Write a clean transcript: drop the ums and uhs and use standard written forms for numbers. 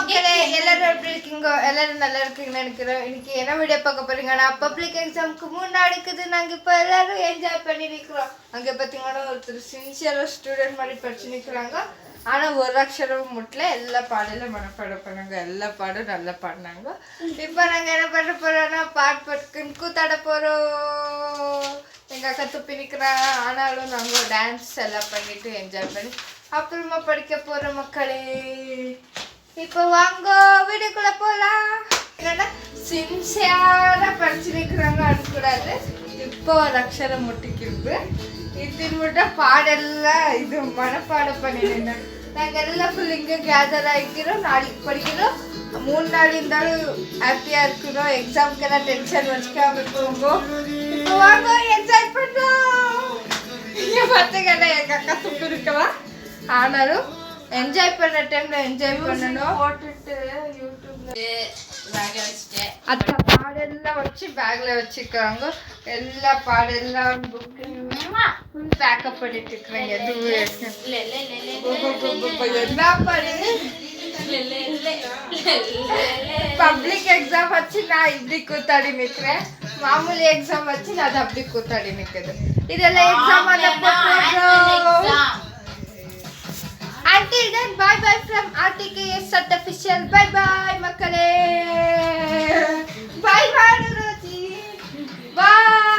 மக்களே எல்லாரும் எப்படி இருக்கீங்க? எல்லாரும் நல்லா இருக்கீங்கன்னு நினைக்கிறேன். இன்னைக்கு என்ன வீடியோ பார்க்க போறீங்கன்னா, பப்ளிக் எக்ஸாமுக்கு முன்னாடி இருக்குது. நாங்கள் இப்போ எல்லாரும் என்ஜாய் பண்ணி நிற்கிறோம். அங்கே பார்த்தீங்கன்னா ஒருத்தர் சின்சியராக ஸ்டூடெண்ட் மாதிரி படிச்சு நிற்கிறாங்க. ஆனால் ஒரு அக்ஷரம் முட்டில் எல்லா பாடலும் மனப்பாடம் பண்ணாங்க. எல்லா பாடும் நல்லா பாடினாங்க. இப்போ நாங்கள் என்ன பண்ண போகிறோன்னா பாட்டுன்னு கூத்தாட போகிறோம். எங்கள் அக்கா துப்பி நிற்கிறாங்க. ஆனாலும் நாங்கள் டான்ஸ் எல்லாம் பண்ணிட்டு என்ஜாய் பண்ணி அப்புறமா படிக்க போகிற மக்களே. இப்போ வாங்க வீடுக்குள்ள போகலாம். என்னன்னா சின்சியராக படிச்சு நிற்கிறாங்க அனுக்கூடாது. இப்போ ஒரு அக்ஷரம் முட்டிக்கிருக்கு. இது மட்டும் பாடெல்லாம் இது மனப்பாடம் பண்ணிடுங்க. நாங்கள் எல்லாம் ஃபுல் இங்கே கேதர் ஆகிக்கிறோம். நாளைக்கு படிக்கிறோம். 3 நாள் இருந்தாலும் ஹாப்பியாக இருக்கிறோம். எக்ஸாமுக்கெல்லாம் டென்ஷன் வச்சுக்காம போங்க. இப்போ வாங்க என்ஜாய் பண்ணுறோம். இங்கே பார்த்தீங்கன்னா எங்கள் அக்கா துப்பு இருக்கலாம். ஆனாலும் என்ஜாய் பண்ண டைம்ல என்ஜாய் பண்ணணும். போட்டுட்டு யூடியூப்ல பேக்ல வச்சுட்டேன். அத்தா பாடெல்லாம் வச்சு பேக்ல வச்சுக்கிறாங்க. எல்லா பாடெல்லாம் ஃபுல் பேக்கப் பண்ணிட்டு இருக்கிறேன். எதுவும் என்ன பாடு பப்ளிக் எக்ஸாம் வச்சு நான் இப்படி கூத்தாடி நிற்கிறேன். மாமூலி எக்ஸாம் வச்சு நான் அப்படி கூத்தாடி நிற்குது. இதெல்லாம் exam Until then, bye bye from RTKS Official. Bye bye, makale. Bye bye, Roji. Bye.